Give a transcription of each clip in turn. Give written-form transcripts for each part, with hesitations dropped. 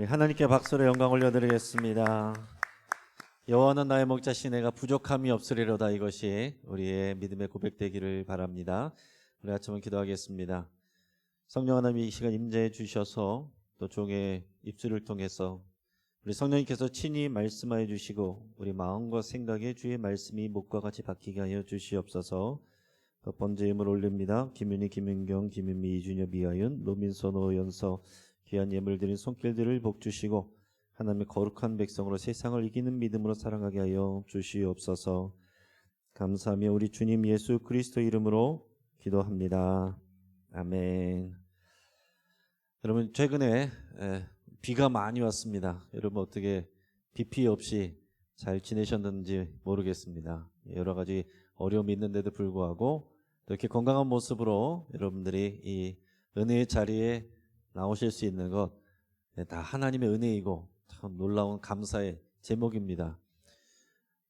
우리 하나님께 박수로 영광 올려드리겠습니다. 여호와는 나의 목자시 내가 부족함이 없으리로다. 이것이 우리의 믿음의 고백되기를 바랍니다. 우리 아침은 기도하겠습니다. 성령 하나님 이 시간 임재해 주셔서 또 종의 입술을 통해서 우리 성령님께서 친히 말씀하여 주시고 우리 마음과 생각에 주의 말씀이 목과 같이 박히게 하여 주시옵소서. 첫 번째 예물 올립니다. 김윤희, 김윤경, 김윤미, 이준여, 미아윤, 노민서, 노연서 귀한 예물 드린 손길들을 복 주시고 하나님의 거룩한 백성으로 세상을 이기는 믿음으로 살아가게 하여 주시옵소서. 감사하며 우리 주님 예수 그리스도 이름으로 기도합니다. 아멘. 여러분 최근에 비가 많이 왔습니다. 여러분 어떻게 비 피해 없이 잘 지내셨는지 모르겠습니다. 여러 가지 어려움이 있는데도 불구하고 이렇게 건강한 모습으로 여러분들이 이 은혜의 자리에 나오실 수 있는 것 다 하나님의 은혜이고 참 놀라운 감사의 제목입니다.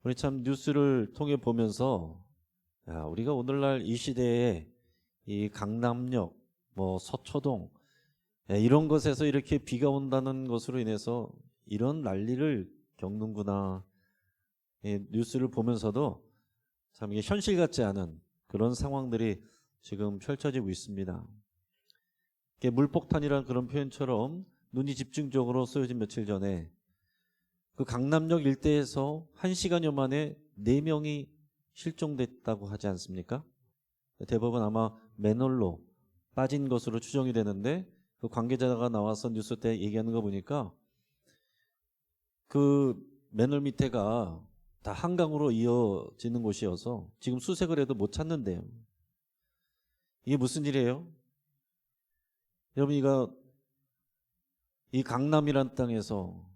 우리 참 뉴스를 통해 보면서 우리가 오늘날 이 시대에 이 강남역, 서초동 이런 곳에서 이렇게 비가 온다는 것으로 인해서 이런 난리를 겪는구나. 뉴스를 보면서도 참 이게 현실 같지 않은 그런 상황들이 지금 펼쳐지고 있습니다. 물폭탄이라는 그런 표현처럼 눈이 집중적으로 쏘여진 며칠 전에 그 강남역 일대에서 1시간여 만에 4명이 실종됐다고 하지 않습니까? 대부분 아마 맨홀로 빠진 것으로 추정이 되는데 그 관계자가 나와서 뉴스 때 얘기하는 거 보니까 그 맨홀 밑에가 다 한강으로 이어지는 곳이어서 지금 수색을 해도 못 찾는데요. 이게 무슨 일이에요? 여러분 이 강남이란 땅에서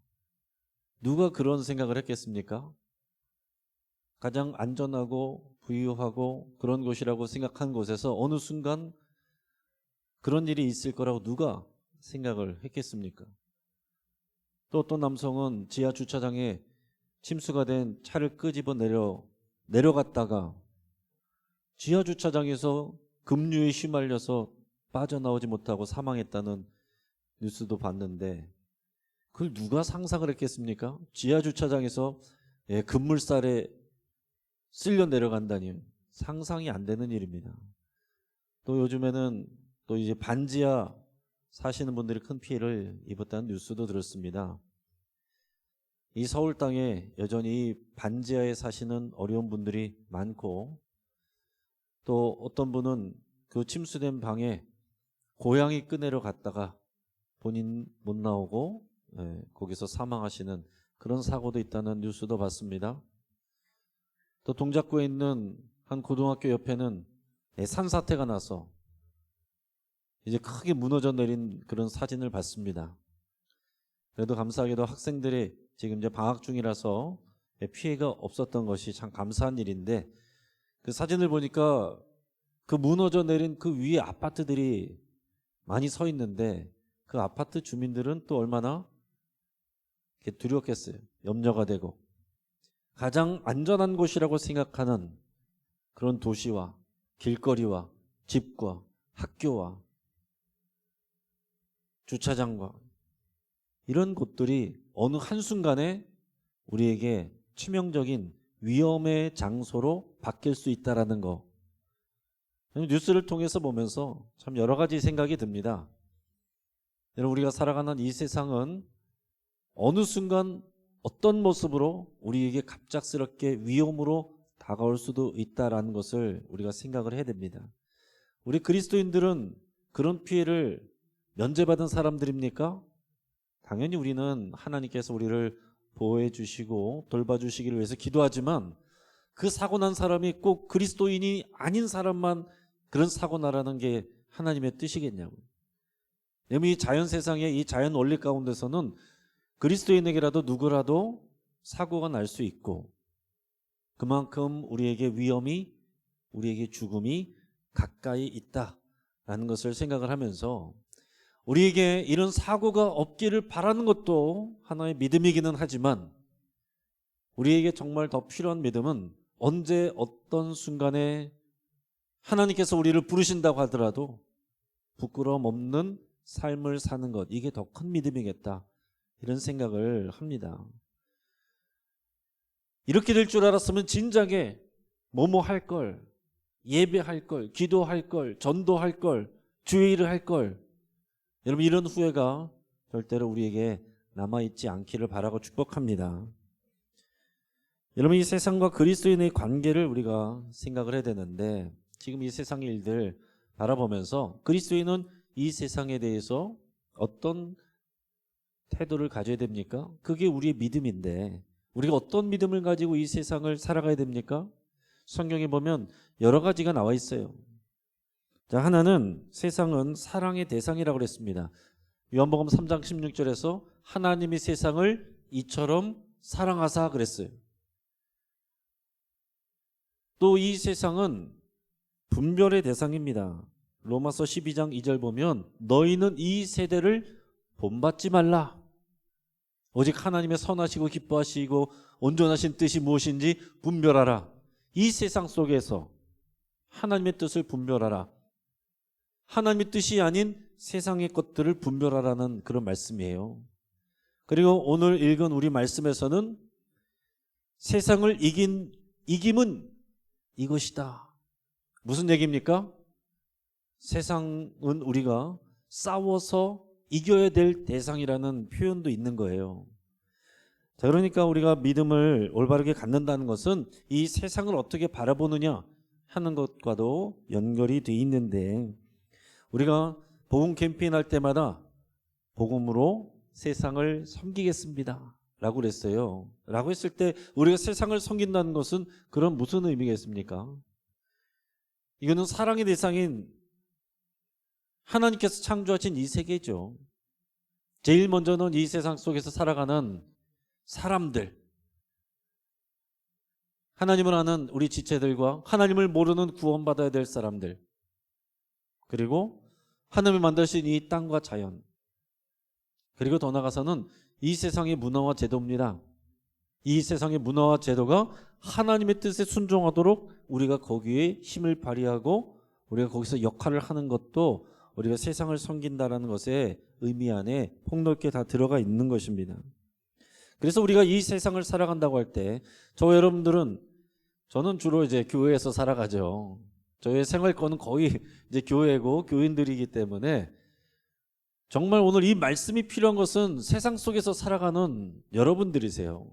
누가 그런 생각을 했겠습니까? 가장 안전하고 부유하고 그런 곳이라고 생각한 곳에서 어느 순간 그런 일이 있을 거라고 누가 생각을 했겠습니까? 또 어떤 남성은 지하 주차장에 침수가 된 차를 끄집어 내려갔다가 지하 주차장에서 급류에 휘말려서 빠져나오지 못하고 사망했다는 뉴스도 봤는데 그걸 누가 상상을 했겠습니까? 지하 주차장에서 급물살에 쓸려 내려간다니 상상이 안 되는 일입니다. 또 요즘에는 또 이제 반지하 사시는 분들이 큰 피해를 입었다는 뉴스도 들었습니다. 이 서울 땅에 여전히 반지하에 사시는 어려운 분들이 많고 또 어떤 분은 그 침수된 방에 고양이 꺼내러 갔다가 본인 못 나오고 거기서 사망하시는 그런 사고도 있다는 뉴스도 봤습니다. 또 동작구에 있는 한 고등학교 옆에는 산사태가 나서 이제 크게 무너져 내린 그런 사진을 봤습니다. 그래도 감사하게도 학생들이 지금 이제 방학 중이라서 피해가 없었던 것이 참 감사한 일인데 그 사진을 보니까 그 무너져 내린 그 위에 아파트들이 많이 서 있는데 그 아파트 주민들은 또 얼마나 두렵겠어요. 염려가 되고 가장 안전한 곳이라고 생각하는 그런 도시와 길거리와 집과 학교와 주차장과 이런 곳들이 어느 한순간에 우리에게 치명적인 위험의 장소로 바뀔 수 있다는 거 뉴스를 통해서 보면서 참 여러 가지 생각이 듭니다. 여러분 우리가 살아가는 이 세상은 어느 순간 어떤 모습으로 우리에게 갑작스럽게 위험으로 다가올 수도 있다는 것을 우리가 생각을 해야 됩니다. 우리 그리스도인들은 그런 피해를 면제받은 사람들입니까? 당연히 우리는 하나님께서 우리를 보호해 주시고 돌봐주시기를 위해서 기도하지만 그 사고 난 사람이 꼭 그리스도인이 아닌 사람만 그런 사고 나라는 게 하나님의 뜻이겠냐고요. 이 자연 세상에 이 자연 원리 가운데서는 그리스도인에게라도 누구라도 사고가 날 수 있고 그만큼 우리에게 위험이 우리에게 죽음이 가까이 있다라는 것을 생각을 하면서 우리에게 이런 사고가 없기를 바라는 것도 하나의 믿음이기는 하지만 우리에게 정말 더 필요한 믿음은 언제 어떤 순간에 하나님께서 우리를 부르신다고 하더라도 부끄러움 없는 삶을 사는 것 이게 더 큰 믿음이겠다 이런 생각을 합니다. 이렇게 될 줄 알았으면 진작에 뭐뭐 할 걸, 예배할 걸, 기도할 걸, 전도할 걸, 주의를 할 걸. 여러분 이런 후회가 절대로 우리에게 남아있지 않기를 바라고 축복합니다. 여러분 이 세상과 그리스도인의 관계를 우리가 생각을 해야 되는데 지금 이 세상의 일들 바라보면서 그리스도인은 이 세상에 대해서 어떤 태도를 가져야 됩니까? 그게 우리의 믿음인데 우리가 어떤 믿음을 가지고 이 세상을 살아가야 됩니까? 성경에 보면 여러 가지가 나와 있어요. 자, 하나는 세상은 사랑의 대상이라고 그랬습니다. 요한복음 3장 16절에서 하나님이 세상을 이처럼 사랑하사 그랬어요. 또 이 세상은 분별의 대상입니다. 로마서 12장 2절 보면 너희는 이 세대를 본받지 말라. 오직 하나님의 선하시고 기뻐하시고 온전하신 뜻이 무엇인지 분별하라. 이 세상 속에서 하나님의 뜻을 분별하라. 하나님의 뜻이 아닌 세상의 것들을 분별하라는 그런 말씀이에요. 그리고 오늘 읽은 우리 말씀에서는 세상을 이김은 이것이다. 무슨 얘기입니까? 세상은 우리가 싸워서 이겨야 될 대상이라는 표현도 있는 거예요. 자, 그러니까 우리가 믿음을 올바르게 갖는다는 것은 이 세상을 어떻게 바라보느냐 하는 것과도 연결이 돼 있는데 우리가 복음 캠페인 할 때마다 복음으로 세상을 섬기겠습니다 라고 그랬어요. 라고 했을 때 우리가 세상을 섬긴다는 것은 그런 무슨 의미겠습니까? 이거는 사랑의 대상인 하나님께서 창조하신 이 세계죠. 제일 먼저는 이 세상 속에서 살아가는 사람들, 하나님을 아는 우리 지체들과 하나님을 모르는 구원받아야 될 사람들, 그리고 하나님을 만드신 이 땅과 자연, 그리고 더 나아가서는 이 세상의 문화와 제도입니다. 이 세상의 문화와 제도가 하나님의 뜻에 순종하도록 우리가 거기에 힘을 발휘하고 우리가 거기서 역할을 하는 것도 우리가 세상을 섬긴다라는 것의 의미 안에 폭넓게 다 들어가 있는 것입니다. 그래서 우리가 이 세상을 살아간다고 할 때 저는 주로 이제 교회에서 살아가죠. 저의 생활권은 거의 이제 교회고 교인들이기 때문에 정말 오늘 이 말씀이 필요한 것은 세상 속에서 살아가는 여러분들이세요.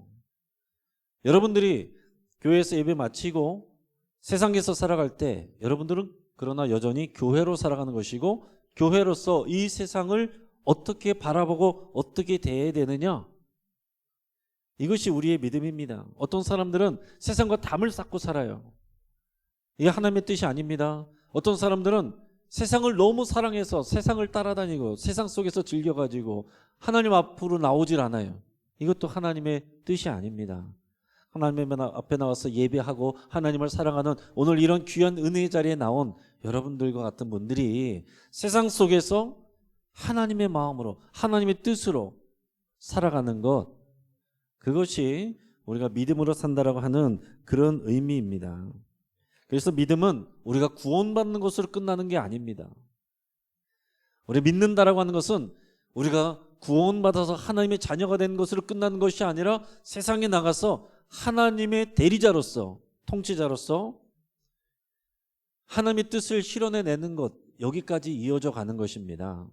여러분들이 교회에서 예배 마치고 세상에서 살아갈 때 여러분들은 그러나 여전히 교회로 살아가는 것이고 교회로서 이 세상을 어떻게 바라보고 어떻게 대해야 되느냐, 이것이 우리의 믿음입니다. 어떤 사람들은 세상과 담을 쌓고 살아요. 이게 하나님의 뜻이 아닙니다. 어떤 사람들은 세상을 너무 사랑해서 세상을 따라다니고 세상 속에서 즐겨가지고 하나님 앞으로 나오질 않아요. 이것도 하나님의 뜻이 아닙니다. 하나님 앞에 나와서 예배하고 하나님을 사랑하는 오늘 이런 귀한 은혜의 자리에 나온 여러분들과 같은 분들이 세상 속에서 하나님의 마음으로 하나님의 뜻으로 살아가는 것, 그것이 우리가 믿음으로 산다라고 하는 그런 의미입니다. 그래서 믿음은 우리가 구원받는 것으로 끝나는 게 아닙니다. 우리 믿는다라고 하는 것은 우리가 구원받아서 하나님의 자녀가 된 것으로 끝나는 것이 아니라 세상에 나가서 하나님의 대리자로서, 통치자로서 하나님의 뜻을 실현해내는 것, 여기까지 이어져 가는 것입니다.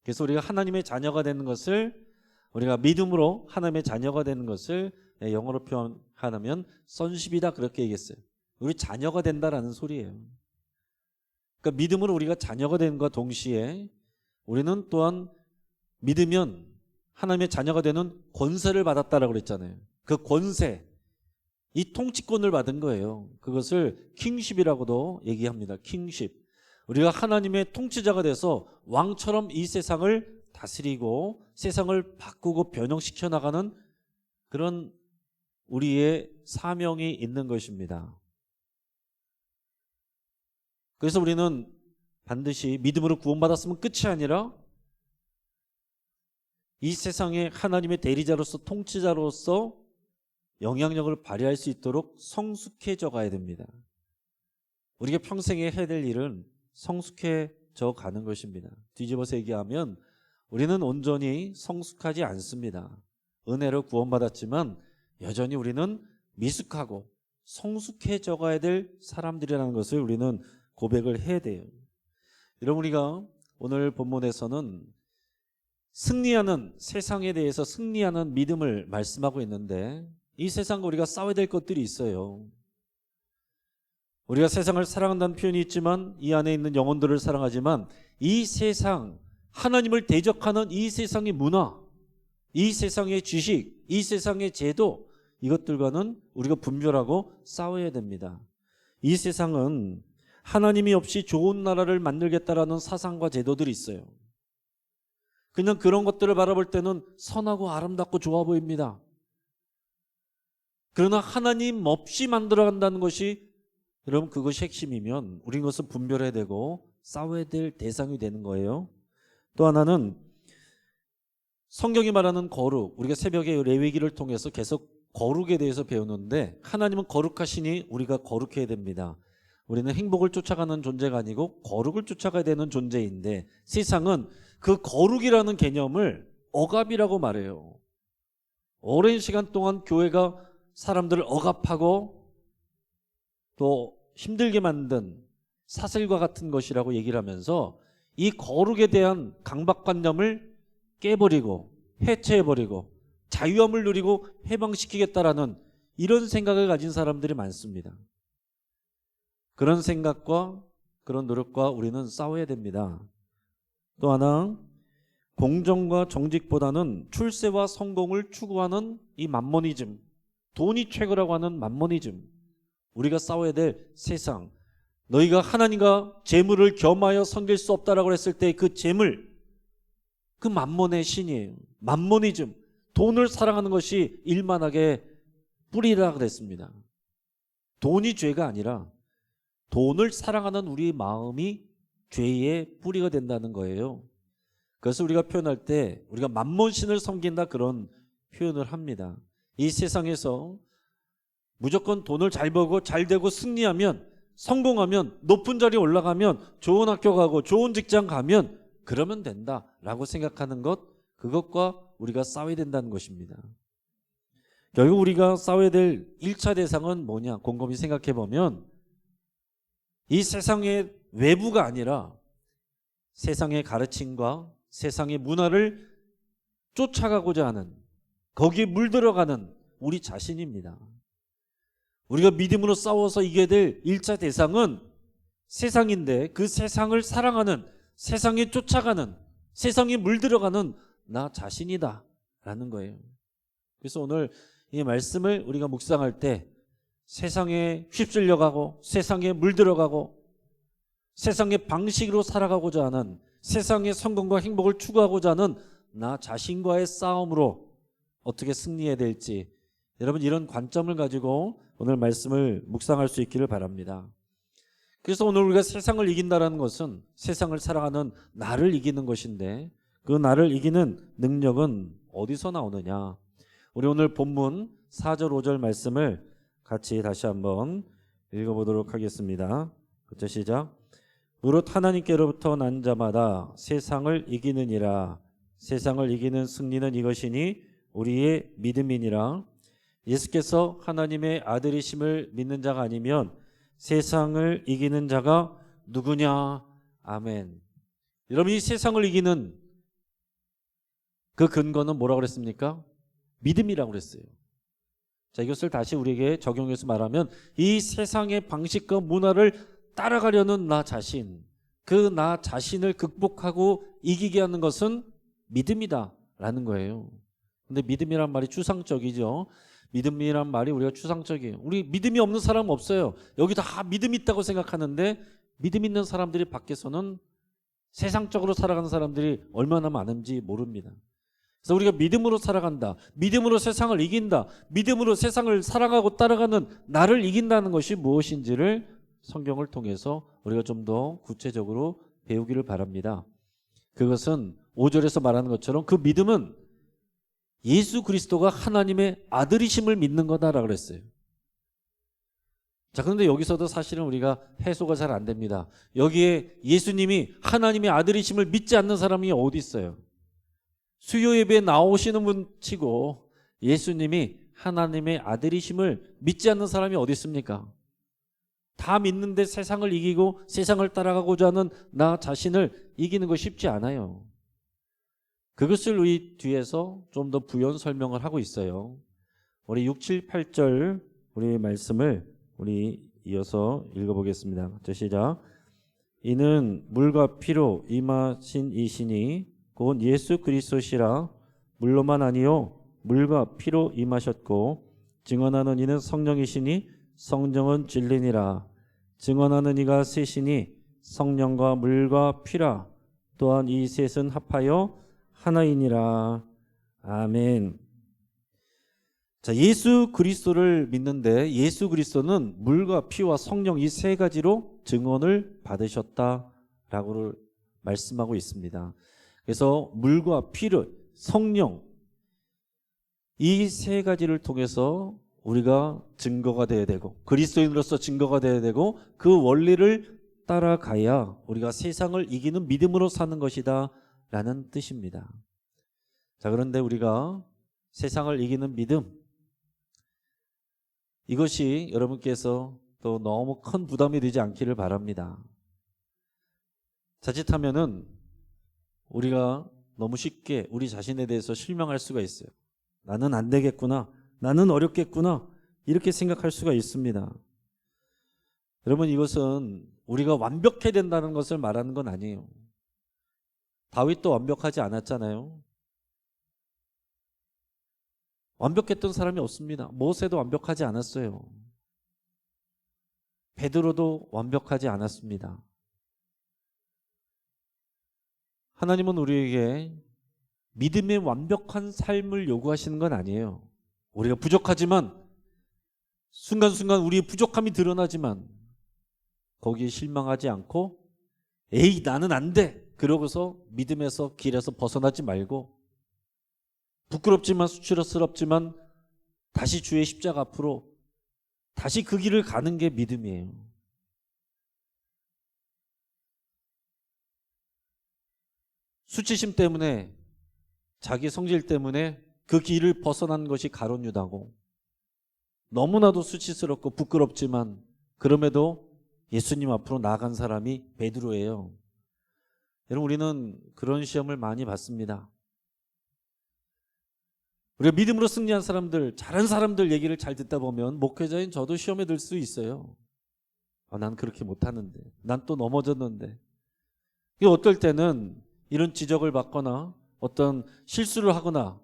그래서 우리가 하나님의 자녀가 되는 것을, 우리가 믿음으로 하나님의 자녀가 되는 것을 영어로 표현하면 sonship이다, 그렇게 얘기했어요. 우리 자녀가 된다라는 소리예요. 그러니까 믿음으로 우리가 자녀가 되는 것과 동시에 우리는 또한 믿으면 하나님의 자녀가 되는 권세를 받았다라고 그랬잖아요. 그 권세, 이 통치권을 받은 거예요. 그것을 킹십이라고도 얘기합니다. 킹십. 우리가 하나님의 통치자가 돼서 왕처럼 이 세상을 다스리고 세상을 바꾸고 변형시켜 나가는 그런 우리의 사명이 있는 것입니다. 그래서 우리는 반드시 믿음으로 구원받았으면 끝이 아니라 이 세상에 하나님의 대리자로서 통치자로서 영향력을 발휘할 수 있도록 성숙해져 가야 됩니다. 우리가 평생에 해야 될 일은 성숙해져 가는 것입니다. 뒤집어서 얘기하면 우리는 온전히 성숙하지 않습니다. 은혜로 구원받았지만 여전히 우리는 미숙하고 성숙해져 가야 될 사람들이라는 것을 우리는 고백을 해야 돼요. 여러분, 우리가 오늘 본문에서는 승리하는, 세상에 대해서 승리하는 믿음을 말씀하고 있는데, 이 세상과 우리가 싸워야 될 것들이 있어요. 우리가 세상을 사랑한다는 표현이 있지만 이 안에 있는 영혼들을 사랑하지만, 이 세상, 하나님을 대적하는 이 세상의 문화, 이 세상의 지식, 이 세상의 제도, 이것들과는 우리가 분별하고 싸워야 됩니다. 이 세상은 하나님이 없이 좋은 나라를 만들겠다라는 사상과 제도들이 있어요. 그냥 그런 것들을 바라볼 때는 선하고 아름답고 좋아 보입니다. 그러나 하나님 없이 만들어간다는 것이, 여러분, 그것이 핵심이면 우리는 그것을 분별해야 되고 싸워야 될 대상이 되는 거예요. 또 하나는 성경이 말하는 거룩, 우리가 새벽에 레위기를 통해서 계속 거룩에 대해서 배우는데, 하나님은 거룩하시니 우리가 거룩해야 됩니다. 우리는 행복을 쫓아가는 존재가 아니고 거룩을 쫓아가야 되는 존재인데, 세상은 그 거룩이라는 개념을 억압이라고 말해요. 오랜 시간 동안 교회가 사람들을 억압하고 또 힘들게 만든 사슬과 같은 것이라고 얘기를 하면서 이 거룩에 대한 강박관념을 깨버리고 해체해버리고 자유함을 누리고 해방시키겠다라는 이런 생각을 가진 사람들이 많습니다. 그런 생각과 그런 노력과 우리는 싸워야 됩니다. 또 하나, 공정과 정직보다는 출세와 성공을 추구하는 이 맘모니즘, 돈이 최고라고 하는 맘모니즘, 우리가 싸워야 될 세상. 너희가 하나님과 재물을 겸하여 섬길 수 없다라고 했을 때 그 재물, 그 맘몬의 신이에요. 맘모니즘, 돈을 사랑하는 것이 일만하게 뿌리라 그랬습니다. 돈이 죄가 아니라 돈을 사랑하는 우리 마음이 죄의 뿌리가 된다는 거예요. 그래서 우리가 표현할 때 우리가 맘몬신을 섬긴다, 그런 표현을 합니다. 이 세상에서 무조건 돈을 잘 벌고 잘 되고 승리하면, 성공하면, 높은 자리에 올라가면, 좋은 학교 가고 좋은 직장 가면 그러면 된다라고 생각하는 것, 그것과 우리가 싸워야 된다는 것입니다. 결국 우리가 싸워야 될 1차 대상은 뭐냐? 곰곰이 생각해 보면 이 세상의 외부가 아니라 세상의 가르침과 세상의 문화를 쫓아가고자 하는, 거기에 물들어가는 우리 자신입니다. 우리가 믿음으로 싸워서 이겨야 될 1차 대상은 세상인데, 그 세상을 사랑하는, 세상에 쫓아가는, 세상에 물들어가는 나 자신이다 라는 거예요. 그래서 오늘 이 말씀을 우리가 묵상할 때 세상에 휩쓸려가고 세상에 물들어가고 세상의 방식으로 살아가고자 하는, 세상의 성공과 행복을 추구하고자 하는 나 자신과의 싸움으로 어떻게 승리해야 될지, 여러분 이런 관점을 가지고 오늘 말씀을 묵상할 수 있기를 바랍니다. 그래서 오늘 우리가 세상을 이긴다는 것은 세상을 사랑하는 나를 이기는 것인데, 그 나를 이기는 능력은 어디서 나오느냐? 우리 오늘 본문 4절 5절 말씀을 같이 다시 한번 읽어보도록 하겠습니다. 그때 시작. 무릇 하나님께로부터 난 자마다 세상을 이기느니라. 세상을 이기는 승리는 이것이니 우리의 믿음이니라. 예수께서 하나님의 아들이심을 믿는 자가 아니면 세상을 이기는 자가 누구냐? 아멘. 여러분, 이 세상을 이기는 그 근거는 뭐라고 그랬습니까? 믿음이라고 그랬어요. 자, 이것을 다시 우리에게 적용해서 말하면 이 세상의 방식과 문화를 따라가려는 나 자신, 그 나 자신을 극복하고 이기게 하는 것은 믿음이다라는 거예요. 근데 믿음이란 말이 추상적이죠. 믿음이란 말이 우리가 추상적이에요. 우리 믿음이 없는 사람은 없어요. 여기 다 믿음이 있다고 생각하는데, 믿음 있는 사람들이 밖에서는 세상적으로 살아가는 사람들이 얼마나 많은지 모릅니다. 그래서 우리가 믿음으로 살아간다, 믿음으로 세상을 이긴다, 믿음으로 세상을 살아가고 따라가는 나를 이긴다는 것이 무엇인지를 성경을 통해서 우리가 좀 더 구체적으로 배우기를 바랍니다. 그것은 5절에서 말하는 것처럼 그 믿음은 예수 그리스도가 하나님의 아들이심을 믿는 거다라고 그랬어요. 자, 그런데 여기서도 사실은 우리가 해소가 잘 안 됩니다. 여기에 예수님이 하나님의 아들이심을 믿지 않는 사람이 어디 있어요? 수요 예배에 나오시는 분 치고 예수님이 하나님의 아들이심을 믿지 않는 사람이 어디 있습니까? 다 믿는데 세상을 이기고 세상을 따라가고자 하는 나 자신을 이기는 거 쉽지 않아요. 그것을 우리 뒤에서 좀 더 부연 설명을 하고 있어요. 우리 6, 7, 8절 우리 말씀을 우리 이어서 읽어보겠습니다. 자, 시작. 이는 물과 피로 임하신 이시니 곧 예수 그리스도시라. 물로만 아니요 물과 피로 임하셨고 증언하는 이는 성령이시니 성령은 진리니라. 증언하는 이가 셋이니 성령과 물과 피라. 또한 이 셋은 합하여 하나이니라. 아멘. 자, 예수 그리스도를 믿는데 예수 그리스도는 물과 피와 성령 이 세 가지로 증언을 받으셨다라고 말씀하고 있습니다. 그래서 물과 피를 성령 이 세 가지를 통해서 우리가 증거가 되어야 되고 그리스도인으로서 증거가 되어야 되고 그 원리를 따라가야 우리가 세상을 이기는 믿음으로 사는 것이다 라는 뜻입니다. 자, 그런데 우리가 세상을 이기는 믿음 이것이 여러분께서 또 너무 큰 부담이 되지 않기를 바랍니다. 자칫하면은 우리가 너무 쉽게 우리 자신에 대해서 실망할 수가 있어요. 나는 안 되겠구나. 나는 어렵겠구나. 이렇게 생각할 수가 있습니다. 여러분 이것은 우리가 완벽해야 된다는 것을 말하는 건 아니에요. 다윗도 완벽하지 않았잖아요. 완벽했던 사람이 없습니다. 모세도 완벽하지 않았어요. 베드로도 완벽하지 않았습니다. 하나님은 우리에게 믿음의 완벽한 삶을 요구하시는 건 아니에요. 우리가 부족하지만 순간순간 우리의 부족함이 드러나지만 거기에 실망하지 않고 에이 나는 안 돼. 그러고서 믿음에서 길에서 벗어나지 말고 부끄럽지만 수치스럽지만 다시 주의 십자가 앞으로 다시 그 길을 가는 게 믿음이에요. 수치심 때문에 자기 성질 때문에 그 길을 벗어난 것이 가룟 유다고 너무나도 수치스럽고 부끄럽지만 그럼에도 예수님 앞으로 나아간 사람이 베드로예요. 여러분 우리는 그런 시험을 많이 받습니다. 우리가 믿음으로 승리한 사람들, 잘한 사람들 얘기를 잘 듣다 보면 목회자인 저도 시험에 들 수 있어요. 난 그렇게 못하는데, 난 또 넘어졌는데. 어떨 때는 이런 지적을 받거나 어떤 실수를 하거나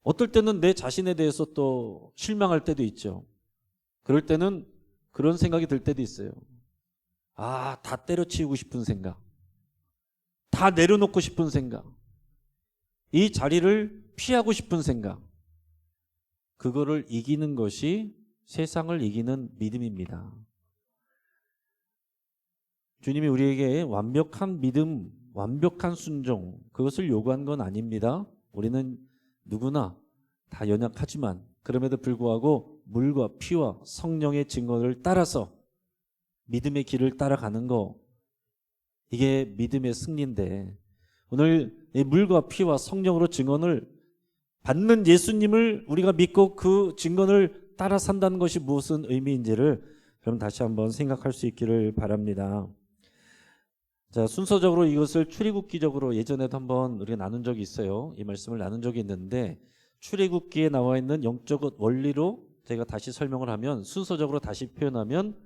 어떨 때는 내 자신에 대해서 또 실망할 때도 있죠. 그럴 때는 그런 생각이 들 때도 있어요. 다 때려치우고 싶은 생각, 다 내려놓고 싶은 생각, 이 자리를 피하고 싶은 생각, 그거를 이기는 것이 세상을 이기는 믿음입니다. 주님이 우리에게 완벽한 믿음, 완벽한 순종 그것을 요구한 건 아닙니다. 우리는 누구나 다 연약하지만 그럼에도 불구하고 물과 피와 성령의 증거를 따라서 믿음의 길을 따라가는 거 이게 믿음의 승리인데 오늘 이 물과 피와 성령으로 증언을 받는 예수님을 우리가 믿고 그 증언을 따라 산다는 것이 무슨 의미인지를 그럼 다시 한번 생각할 수 있기를 바랍니다. 자, 순서적으로 이것을 출애굽기적으로 예전에도 한번 우리가 나눈 적이 있어요. 이 말씀을 나눈 적이 있는데 출애굽기에 나와 있는 영적 원리로 제가 다시 설명을 하면 순서적으로 다시 표현하면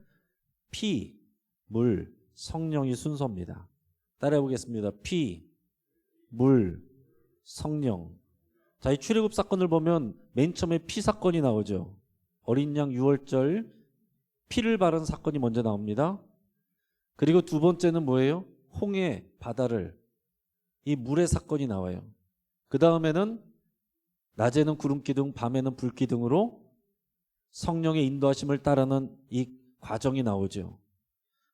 피, 물, 성령이 순서입니다. 따라해 보겠습니다. 피, 물, 성령. 자, 이 출애굽 사건을 보면 맨 처음에 피 사건이 나오죠. 어린 양 유월절 피를 바른 사건이 먼저 나옵니다. 그리고 두 번째는 뭐예요? 홍해 바다를 이 물의 사건이 나와요. 그 다음에는 낮에는 구름 기둥, 밤에는 불 기둥으로 성령의 인도하심을 따르는 이 과정이 나오죠.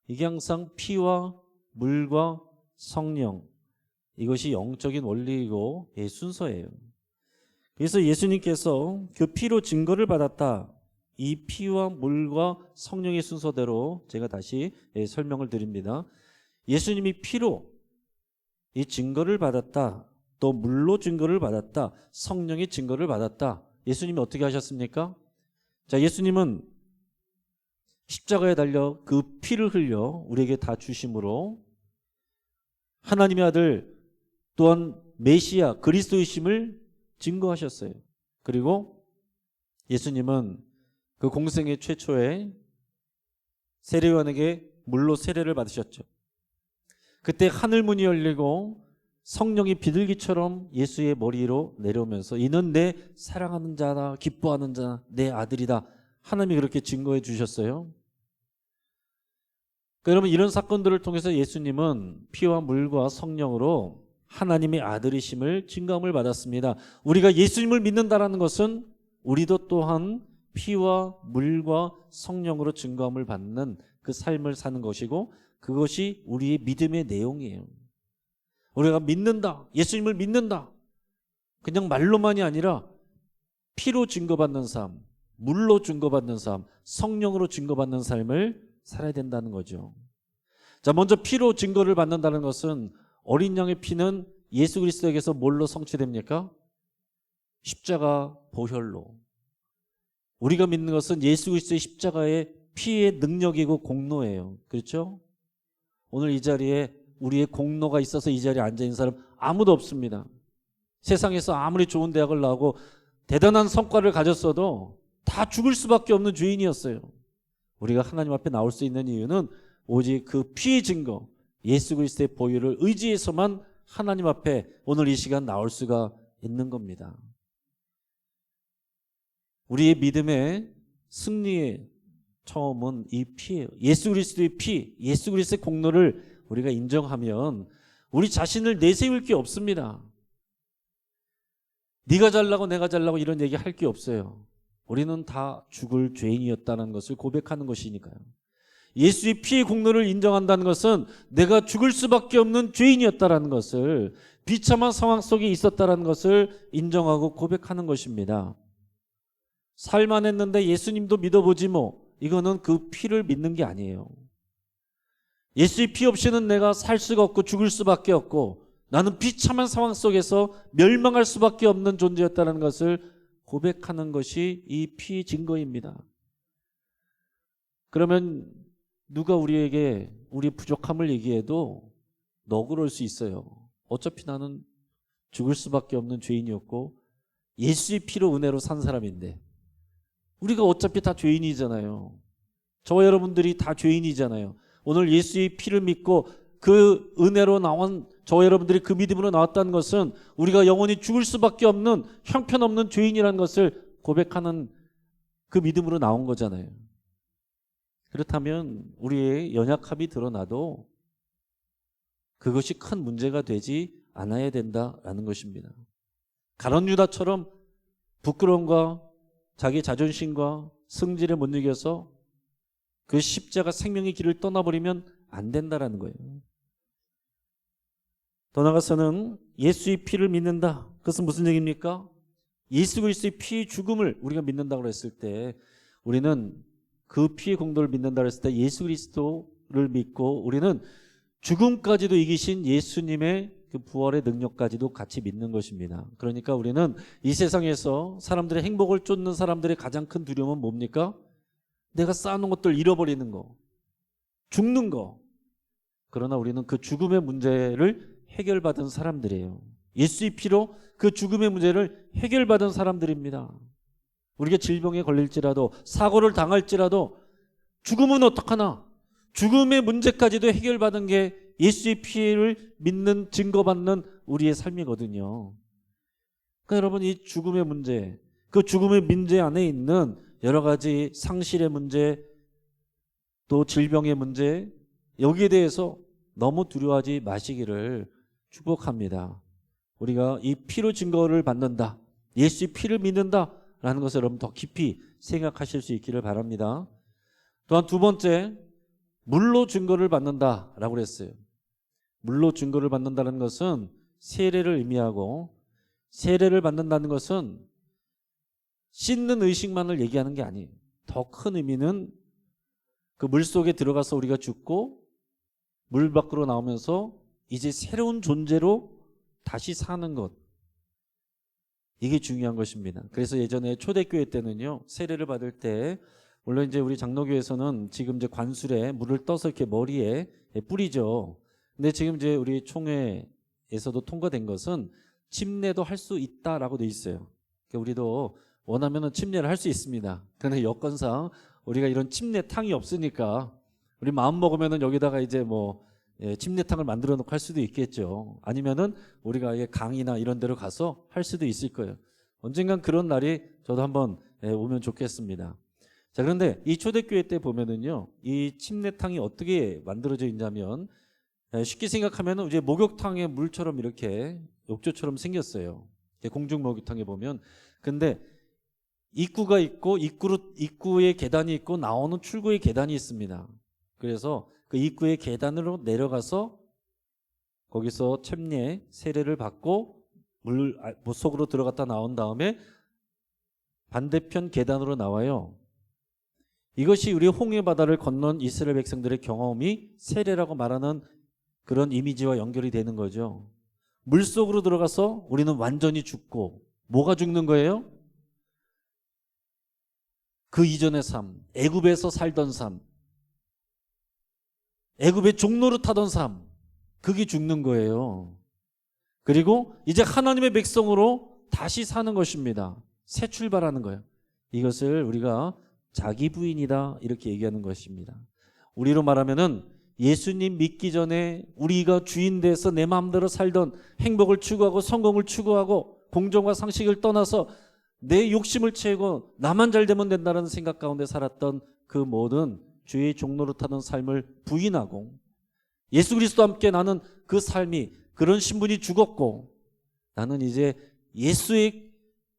이게 항상 피와 물과 성령 이것이 영적인 원리이고 순서예요. 그래서 예수님께서 그 피로 증거를 받았다. 이 피와 물과 성령의 순서대로 제가 다시 설명을 드립니다. 예수님이 피로 이 증거를 받았다. 또 물로 증거를 받았다. 성령의 증거를 받았다. 예수님이 어떻게 하셨습니까? 자, 예수님은 십자가에 달려 그 피를 흘려 우리에게 다 주심으로 하나님의 아들 또한 메시아 그리스도이심을 증거하셨어요. 그리고 예수님은 그 공생의 최초에 세례요한에게 물로 세례를 받으셨죠. 그때 하늘문이 열리고 성령이 비둘기처럼 예수의 머리로 내려오면서 이는 내 사랑하는 자다, 기뻐하는 자, 내 아들이다. 하나님이 그렇게 증거해 주셨어요. 여러분, 이런 사건들을 통해서 예수님은 피와 물과 성령으로 하나님의 아들이심을 증거함을 받았습니다. 우리가 예수님을 믿는다는 것은 우리도 또한 피와 물과 성령으로 증거함을 받는 그 삶을 사는 것이고 그것이 우리의 믿음의 내용이에요. 우리가 믿는다, 예수님을 믿는다, 그냥 말로만이 아니라 피로 증거받는 삶, 물로 증거받는 삶, 성령으로 증거받는 삶을 살아야 된다는 거죠. 자, 먼저 피로 증거를 받는다는 것은 어린 양의 피는 예수 그리스도에게서 뭘로 성취됩니까? 십자가 보혈로. 우리가 믿는 것은 예수 그리스도의 십자가의 피의 능력이고 공로예요. 그렇죠? 오늘 이 자리에 우리의 공로가 있어서 이 자리에 앉아있는 사람 아무도 없습니다. 세상에서 아무리 좋은 대학을 나오고 대단한 성과를 가졌어도 다 죽을 수밖에 없는 죄인이었어요. 우리가 하나님 앞에 나올 수 있는 이유는 오직 그 피의 증거, 예수 그리스도의 보혈을 의지해서만 하나님 앞에 오늘 이 시간 나올 수가 있는 겁니다. 우리의 믿음의 승리의 처음은 이 피예요. 예수 그리스도의 피, 예수 그리스도의 공로를 우리가 인정하면 우리 자신을 내세울 게 없습니다. 네가 잘나고 내가 잘나고 이런 얘기 할 게 없어요. 우리는 다 죽을 죄인이었다는 것을 고백하는 것이니까요. 예수의 피의 공로를 인정한다는 것은 내가 죽을 수밖에 없는 죄인이었다는 것을, 비참한 상황 속에 있었다는 것을 인정하고 고백하는 것입니다. 살만 했는데 예수님도 믿어보지 뭐, 이거는 그 피를 믿는 게 아니에요. 예수의 피 없이는 내가 살 수가 없고 죽을 수밖에 없고 나는 비참한 상황 속에서 멸망할 수밖에 없는 존재였다는 것을 고백하는 것이 이 피 증거입니다. 그러면 누가 우리에게 우리 부족함을 얘기해도 너그러울 수 있어요. 어차피 나는 죽을 수밖에 없는 죄인이었고 예수의 피로 은혜로 산 사람인데, 우리가 어차피 다 죄인이잖아요. 저와 여러분들이 다 죄인이잖아요. 오늘 예수의 피를 믿고 그 은혜로 나온 저와 여러분들이 그 믿음으로 나왔다는 것은 우리가 영원히 죽을 수밖에 없는 형편없는 죄인이라는 것을 고백하는 그 믿음으로 나온 거잖아요. 그렇다면 우리의 연약함이 드러나도 그것이 큰 문제가 되지 않아야 된다라는 것입니다. 가룟 유다처럼 부끄러움과 자기 자존심과 성질에 못 이겨서 그 십자가 생명의 길을 떠나버리면 안 된다라는 거예요. 더 나아가서는 예수의 피를 믿는다. 그것은 무슨 얘기입니까? 예수 그리스도의 피의 죽음을 우리가 믿는다고 했을 때, 우리는 그 피의 공로를 믿는다고 했을 때 예수 그리스도를 믿고 우리는 죽음까지도 이기신 예수님의 그 부활의 능력까지도 같이 믿는 것입니다. 그러니까 우리는 이 세상에서 사람들의 행복을 쫓는 사람들의 가장 큰 두려움은 뭡니까? 내가 쌓아놓은 것들 잃어버리는 거, 죽는 거. 그러나 우리는 그 죽음의 문제를 해결받은 사람들이에요. 예수의 피로 그 죽음의 문제를 해결받은 사람들입니다. 우리가 질병에 걸릴지라도, 사고를 당할지라도 죽음은 어떡하나, 죽음의 문제까지도 해결받은 게 예수의 피를 믿는, 증거받는 우리의 삶이거든요. 그러니까 여러분, 이 죽음의 문제, 그 죽음의 문제 안에 있는 여러 가지 상실의 문제, 또 질병의 문제, 여기에 대해서 너무 두려워하지 마시기를 축복합니다. 우리가 이 피로 증거를 받는다, 예수의 피를 믿는다라는 것을 여러분 더 깊이 생각하실 수 있기를 바랍니다. 또한 두 번째, 물로 증거를 받는다라고 그랬어요. 물로 증거를 받는다는 것은 세례를 의미하고, 세례를 받는다는 것은 씻는 의식만을 얘기하는 게 아니에요. 더 큰 의미는 그 물 속에 들어가서 우리가 죽고 물 밖으로 나오면서 이제 새로운 존재로 다시 사는 것, 이게 중요한 것입니다. 그래서 예전에 초대교회 때는요, 세례를 받을 때 물론 이제 우리 장로교에서는 지금 이제 관술에 물을 떠서 이렇게 머리에 뿌리죠. 근데 지금 이제 우리 총회에서도 통과된 것은 침례도 할 수 있다라고 돼 있어요. 그러니까 우리도 원하면은 침례를 할 수 있습니다. 그런데 여건상 우리가 이런 침례탕이 없으니까 우리 마음 먹으면은 여기다가 이제 뭐 침례탕을 만들어 놓고 할 수도 있겠죠. 아니면은 우리가 강이나 이런 데로 가서 할 수도 있을 거예요. 언젠간 그런 날이 저도 한번 오면 좋겠습니다. 자, 그런데 이 초대교회 때 보면은요, 이 침례탕이 어떻게 만들어져 있냐면 쉽게 생각하면 이제 목욕탕의 물처럼 이렇게 욕조처럼 생겼어요. 공중 목욕탕에 보면. 근데 입구가 있고 입구에 계단이 있고 나오는 출구에 계단이 있습니다. 그래서 그 입구의 계단으로 내려가서 거기서 침례 세례를 받고 물 속으로 들어갔다 나온 다음에 반대편 계단으로 나와요. 이것이 우리 홍해 바다를 건넌 이스라엘 백성들의 경험이 세례라고 말하는 그런 이미지와 연결이 되는 거죠. 물속으로 들어가서 우리는 완전히 죽고, 뭐가 죽는 거예요? 그 이전의 삶, 애굽에서 살던 삶, 애굽의 종로를 타던 삶, 그게 죽는 거예요. 그리고 이제 하나님의 백성으로 다시 사는 것입니다. 새 출발하는 거예요. 이것을 우리가 자기 부인이다 이렇게 얘기하는 것입니다. 우리로 말하면은 예수님 믿기 전에 우리가 주인 돼서 내 마음대로 살던, 행복을 추구하고 성공을 추구하고 공정과 상식을 떠나서 내 욕심을 채우고 나만 잘 되면 된다는 생각 가운데 살았던 그 모든 주의 종로를 타던 삶을 부인하고, 예수 그리스도와 함께 나는 그 삶이, 그런 신분이 죽었고 나는 이제 예수의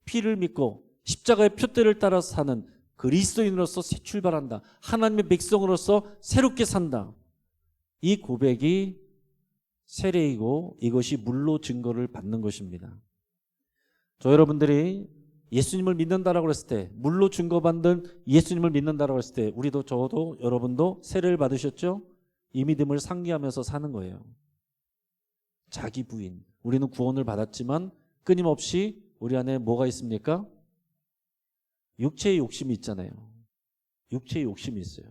피를 믿고 십자가의 표대를 따라 사는 그리스도인으로서 새 출발한다. 하나님의 백성으로서 새롭게 산다. 이 고백이 세례이고 이것이 물로 증거를 받는 것입니다. 저 여러분들이 예수님을 믿는다라고 했을 때, 물로 증거받는 예수님을 믿는다라고 했을 때 우리도 저도 여러분도 세례를 받으셨죠? 이 믿음을 상기하면서 사는 거예요. 자기 부인. 우리는 구원을 받았지만 끊임없이 우리 안에 뭐가 있습니까? 육체의 욕심이 있잖아요. 육체의 욕심이 있어요.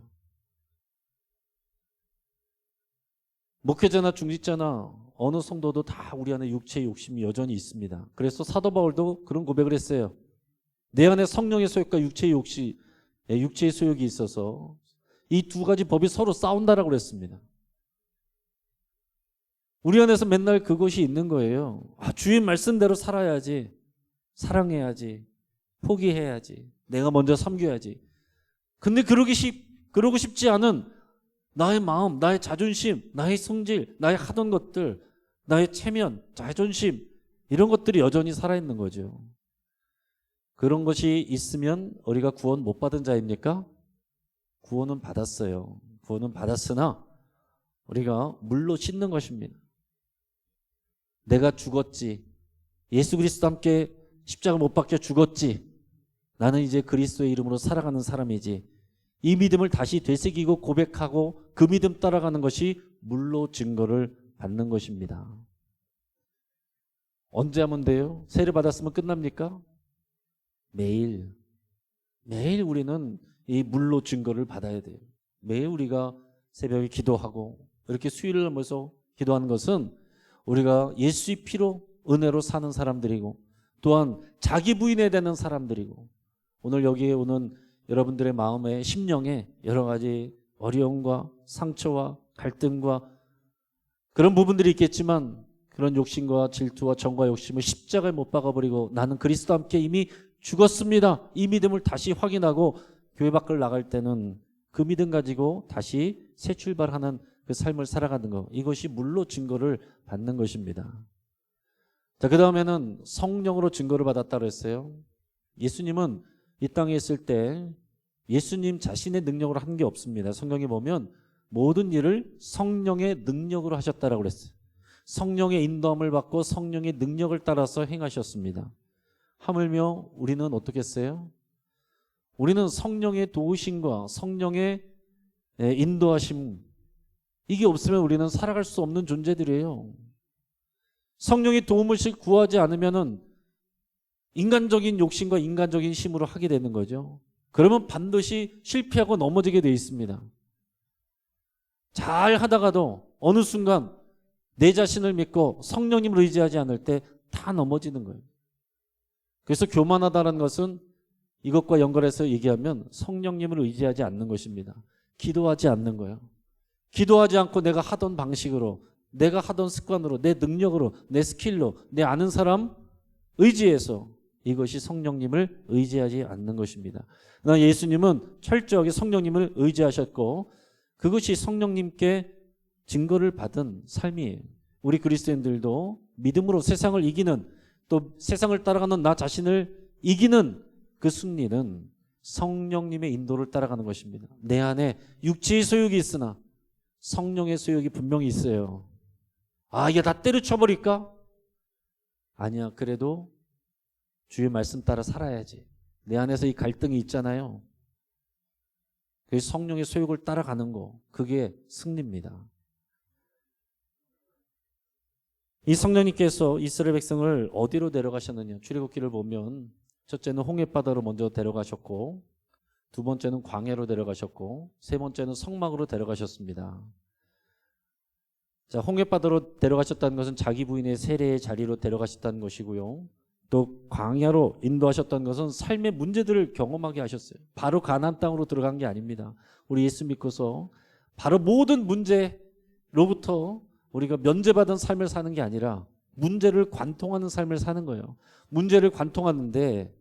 목회자나 중직자나 어느 성도도 다 우리 안에 육체의 욕심이 여전히 있습니다. 그래서 사도 바울도 그런 고백을 했어요. 내 안에 성령의 소욕과 육체의 소욕이 있어서 이 두 가지 법이 서로 싸운다라고 그랬습니다. 우리 안에서 맨날 그것이 있는 거예요. 주인 말씀대로 살아야지, 사랑해야지, 포기해야지, 내가 먼저 섬겨야지. 근데 그러고 싶지 않은 나의 마음, 나의 자존심, 나의 성질, 나의 하던 것들, 나의 체면, 자존심, 이런 것들이 여전히 살아있는 거죠. 그런 것이 있으면 우리가 구원 못 받은 자입니까? 구원은 받았어요. 구원은 받았으나 우리가 물로 씻는 것입니다. 내가 죽었지, 예수 그리스도와 함께 십자가 못 박혀 죽었지, 나는 이제 그리스도의 이름으로 살아가는 사람이지, 이 믿음을 다시 되새기고 고백하고 그 믿음 따라가는 것이 물로 증거를 받는 것입니다. 언제 하면 돼요? 세례 받았으면 끝납니까? 매일 우리는 이 물로 증거를 받아야 돼요. 매일 우리가 새벽에 기도하고 이렇게 수요일을 넘어서 기도하는 것은 우리가 예수의 피로 은혜로 사는 사람들이고, 또한 자기 부인해야 되는 사람들이고, 오늘 여기에 오는 여러분들의 마음에, 심령에 여러 가지 어려움과 상처와 갈등과 그런 부분들이 있겠지만, 그런 욕심과 질투와 정과 욕심을 십자가에 못 박아버리고 나는 그리스도와 함께 이미 죽었습니다, 이 믿음을 다시 확인하고 교회 밖을 나갈 때는 그 믿음 가지고 다시 새 출발하는 그 삶을 살아가는 것, 이것이 물로 증거를 받는 것입니다. 자, 그 다음에는 성령으로 증거를 받았다고 했어요. 예수님은 이 땅에 있을 때 예수님 자신의 능력으로 한 게 없습니다. 성경에 보면 모든 일을 성령의 능력으로 하셨다라고 그랬어요. 성령의 인도함을 받고 성령의 능력을 따라서 행하셨습니다. 하물며 우리는 어떻게 했어요? 우리는 성령의 도우심과 성령의 인도하심, 이게 없으면 우리는 살아갈 수 없는 존재들이에요. 성령의 도움을 구하지 않으면은 인간적인 욕심과 인간적인 힘으로 하게 되는 거죠. 그러면 반드시 실패하고 넘어지게 돼 있습니다. 잘 하다가도 어느 순간 내 자신을 믿고 성령님을 의지하지 않을 때 다 넘어지는 거예요. 그래서 교만하다는 것은 이것과 연결해서 얘기하면 성령님을 의지하지 않는 것입니다. 기도하지 않는 거예요. 기도하지 않고 내가 하던 방식으로, 내가 하던 습관으로, 내 능력으로, 내 스킬로, 내 아는 사람 의지해서, 이것이 성령님을 의지하지 않는 것입니다. 그러나 예수님은 철저하게 성령님을 의지하셨고 그것이 성령님께 증거를 받은 삶이에요. 우리 그리스도인들도 믿음으로 세상을 이기는, 또 세상을 따라가는 나 자신을 이기는 그 승리는 성령님의 인도를 따라가는 것입니다. 내 안에 육체의 소욕이 있으나 성령의 소욕이 분명히 있어요. 아, 이게 다 때려쳐버릴까? 아니야. 그래도 주의 말씀 따라 살아야지. 내 안에서 이 갈등이 있잖아요. 그래서 성령의 소욕을 따라가는 거, 그게 승리입니다. 이 성령님께서 이스라엘 백성을 어디로 데려가셨느냐? 출애굽기를 보면 첫째는 홍해바다로 먼저 데려가셨고, 두 번째는 광야로 데려가셨고, 세 번째는 성막으로 데려가셨습니다. 자, 홍해바다로 데려가셨다는 것은 자기 부인의 세례의 자리로 데려가셨다는 것이고요. 또 광야로 인도하셨던 것은 삶의 문제들을 경험하게 하셨어요. 바로 가나안 땅으로 들어간 게 아닙니다. 우리 예수 믿고서 바로 모든 문제로부터 우리가 면제받은 삶을 사는 게 아니라 문제를 관통하는 삶을 사는 거예요. 문제를 관통하는데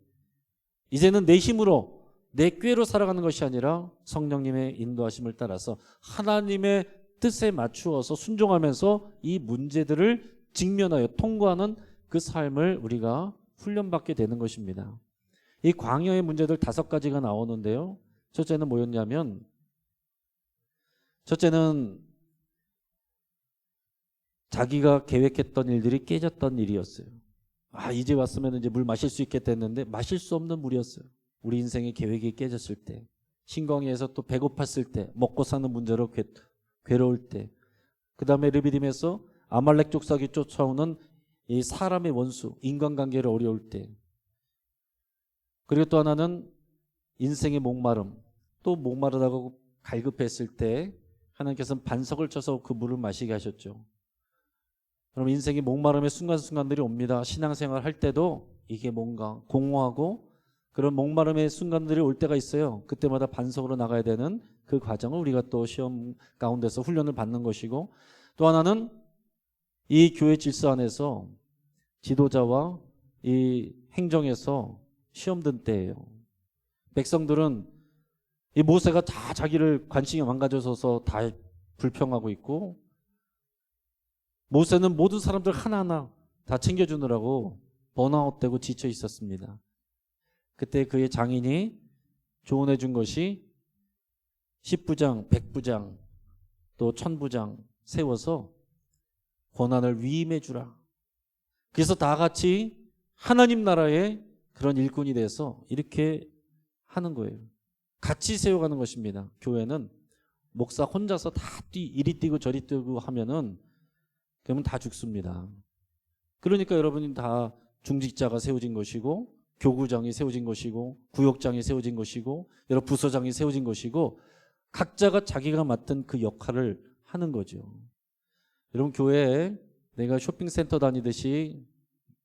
이제는 내 힘으로, 내 꾀로 살아가는 것이 아니라 성령님의 인도하심을 따라서 하나님의 뜻에 맞추어서 순종하면서 이 문제들을 직면하여 통과하는 그 삶을 우리가 훈련받게 되는 것입니다. 이 광야의 문제들 5가지가 나오는데요. 첫째는 뭐였냐면, 첫째는 자기가 계획했던 일들이 깨졌던 일이었어요. 아, 이제 왔으면 이제 물 마실 수 있겠다 했는데 마실 수 없는 물이었어요. 우리 인생의 계획이 깨졌을 때, 신광야에서 또 배고팠을 때, 먹고 사는 문제로 괴로울 때, 그 다음에 르비딤에서 아말렉 족속이 쫓아오는 이 사람의 원수, 인간관계를 어려울 때, 그리고 또 하나는 인생의 목마름, 또 목마르다고 갈급했을 때 하나님께서는 반석을 쳐서 그 물을 마시게 하셨죠. 그럼 인생의 목마름의 순간순간들이 옵니다. 신앙생활 할 때도 이게 뭔가 공허하고 그런 목마름의 순간들이 올 때가 있어요. 그때마다 반석으로 나가야 되는 그 과정을 우리가 또 시험 가운데서 훈련을 받는 것이고, 또 하나는 이 교회 질서 안에서 지도자와 이 행정에서 시험 든 때예요. 백성들은 이 모세가 다 자기를 관심이 망가져서 다 불평하고 있고, 모세는 모든 사람들 하나하나 다 챙겨주느라고 번아웃되고 지쳐 있었습니다. 그때 그의 장인이 조언해 준 것이 10부장, 100부장, 또 1000부장 세워서 권한을 위임해 주라. 그래서 다 같이 하나님 나라의 그런 일꾼이 돼서 이렇게 하는 거예요. 같이 세워가는 것입니다. 교회는 목사 혼자서 다 이리 뛰고 저리 뛰고 하면은 그러면 다 죽습니다. 그러니까 여러분이 다 중직자가 세워진 것이고, 교구장이 세워진 것이고, 구역장이 세워진 것이고, 여러 부서장이 세워진 것이고, 각자가 자기가 맡은 그 역할을 하는 거죠. 여러분, 교회에 내가 쇼핑센터 다니듯이,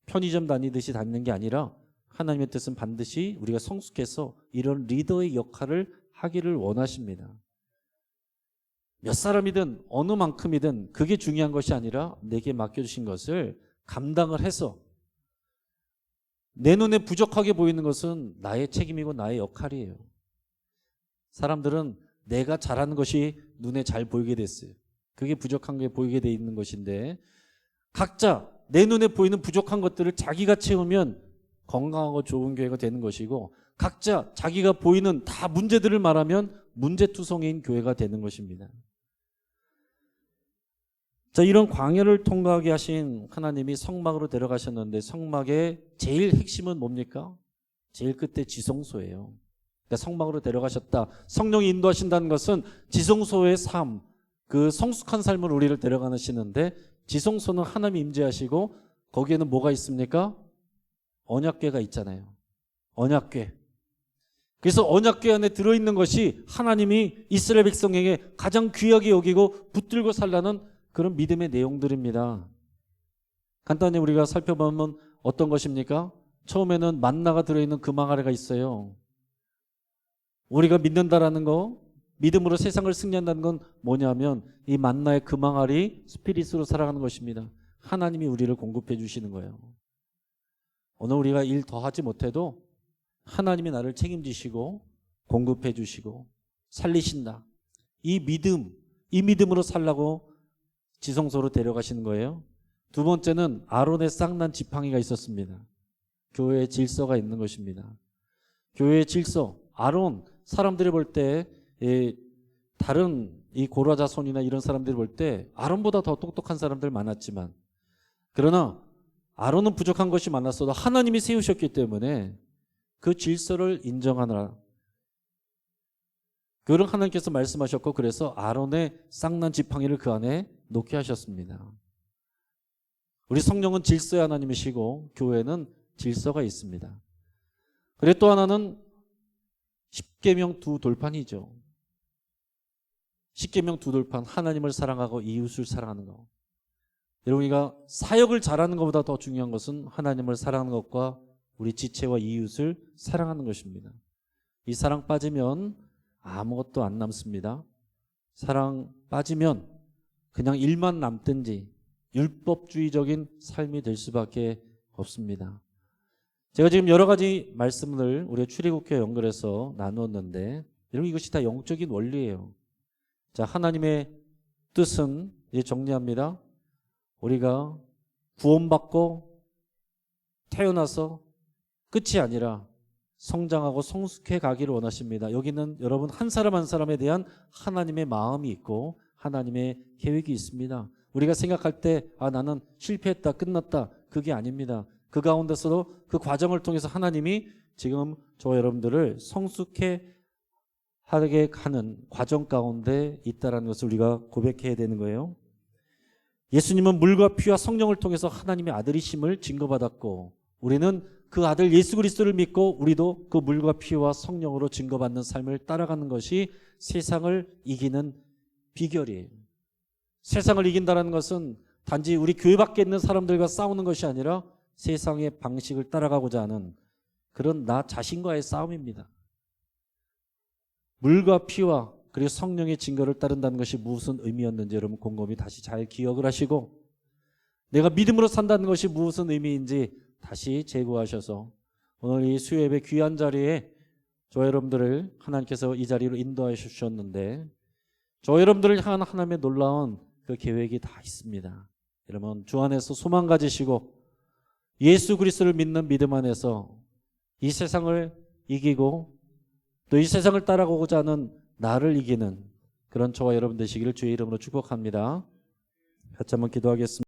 편의점 다니듯이 다니는 게 아니라 하나님의 뜻은 반드시 우리가 성숙해서 이런 리더의 역할을 하기를 원하십니다. 몇 사람이든 어느 만큼이든 그게 중요한 것이 아니라 내게 맡겨주신 것을 감당을 해서, 내 눈에 부족하게 보이는 것은 나의 책임이고 나의 역할이에요. 사람들은 내가 잘하는 것이 눈에 잘 보이게 됐어요. 그게 부족한 게 보이게 돼 있는 것인데, 각자 내 눈에 보이는 부족한 것들을 자기가 채우면 건강하고 좋은 교회가 되는 것이고, 각자 자기가 보이는 다 문제들을 말하면 문제투성이인 교회가 되는 것입니다. 자, 이런 광야를 통과하게 하신 하나님이 성막으로 데려가셨는데, 성막의 제일 핵심은 뭡니까? 제일 끝에 지성소예요. 그러니까 성막으로 데려가셨다, 성령이 인도하신다는 것은 지성소의 삶, 그 성숙한 삶을 우리를 데려가시는데 지성소는 하나님이 임재하시고 거기에는 뭐가 있습니까? 언약궤가 있잖아요. 언약궤. 그래서 언약궤 안에 들어있는 것이 하나님이 이스라엘 백성에게 가장 귀하게 여기고 붙들고 살라는 그런 믿음의 내용들입니다. 간단히 우리가 살펴보면 어떤 것입니까? 처음에는 만나가 들어있는 금왕 아래가 있어요. 우리가 믿는다라는 거, 믿음으로 세상을 승리한다는 건 뭐냐면 이 만나의 금왕알이 스피릿으로 살아가는 것입니다. 하나님이 우리를 공급해 주시는 거예요. 오늘 우리가 일 더 하지 못해도 하나님이 나를 책임지시고 공급해 주시고 살리신다. 이 믿음으로 살라고 지성소로 데려가시는 거예요. 두 번째는 아론의 쌍난 지팡이가 있었습니다. 교회의 질서가 있는 것입니다. 교회의 질서, 아론, 사람들이 볼 때 다른 이 고라 자손이나 이런 사람들이 볼 때 아론보다 더 똑똑한 사람들 많았지만, 그러나 아론은 부족한 것이 많았어도 하나님이 세우셨기 때문에 그 질서를 인정하느라 그걸 하나님께서 말씀하셨고, 그래서 아론의 쌍난 지팡이를 그 안에 놓게 하셨습니다. 우리 성령은 질서의 하나님이시고 교회는 질서가 있습니다. 그리고 또 하나는 십계명 두 돌판이죠. 십계명 두 돌판, 하나님을 사랑하고 이웃을 사랑하는 것. 여러분, 우리가 사역을 잘하는 것보다 더 중요한 것은 하나님을 사랑하는 것과 우리 지체와 이웃을 사랑하는 것입니다. 이 사랑 빠지면 아무것도 안 남습니다. 사랑 빠지면 그냥 일만 남든지 율법주의적인 삶이 될 수밖에 없습니다. 제가 지금 여러 가지 말씀을 우리 출애굽기와 연결해서 나누었는데, 여러분, 이것이 다 영적인 원리예요. 자, 하나님의 뜻은 이제 정리합니다. 우리가 구원받고 태어나서 끝이 아니라 성장하고 성숙해 가기를 원하십니다. 여기는 여러분 한 사람 한 사람에 대한 하나님의 마음이 있고 하나님의 계획이 있습니다. 우리가 생각할 때 나는 실패했다, 끝났다, 그게 아닙니다. 그 가운데서도 그 과정을 통해서 하나님이 지금 저와 여러분들을 성숙해 하게 가는 과정 가운데 있다는 것을 우리가 고백해야 되는 거예요. 예수님은 물과 피와 성령을 통해서 하나님의 아들이심을 증거받았고, 우리는 그 아들 예수 그리스도를 믿고 우리도 그 물과 피와 성령으로 증거받는 삶을 따라가는 것이 세상을 이기는 비결이에요. 세상을 이긴다는 것은 단지 우리 교회 밖에 있는 사람들과 싸우는 것이 아니라 세상의 방식을 따라가고자 하는 그런 나 자신과의 싸움입니다. 물과 피와 그리고 성령의 증거를 따른다는 것이 무슨 의미였는지 여러분 곰곰이 다시 잘 기억을 하시고, 내가 믿음으로 산다는 것이 무슨 의미인지 다시 재고하셔서 오늘 이 수요예배 귀한 자리에 저 여러분들을 하나님께서 이 자리로 인도하여 주셨는데, 저 여러분들을 향한 하나님의 놀라운 그 계획이 다 있습니다. 여러분, 주 안에서 소망 가지시고 예수 그리스도를 믿는 믿음 안에서 이 세상을 이기고 또 이 세상을 따라가고자 하는 나를 이기는 그런 저와 여러분 되시기를 주의 이름으로 축복합니다. 같이 한번 기도하겠습니다.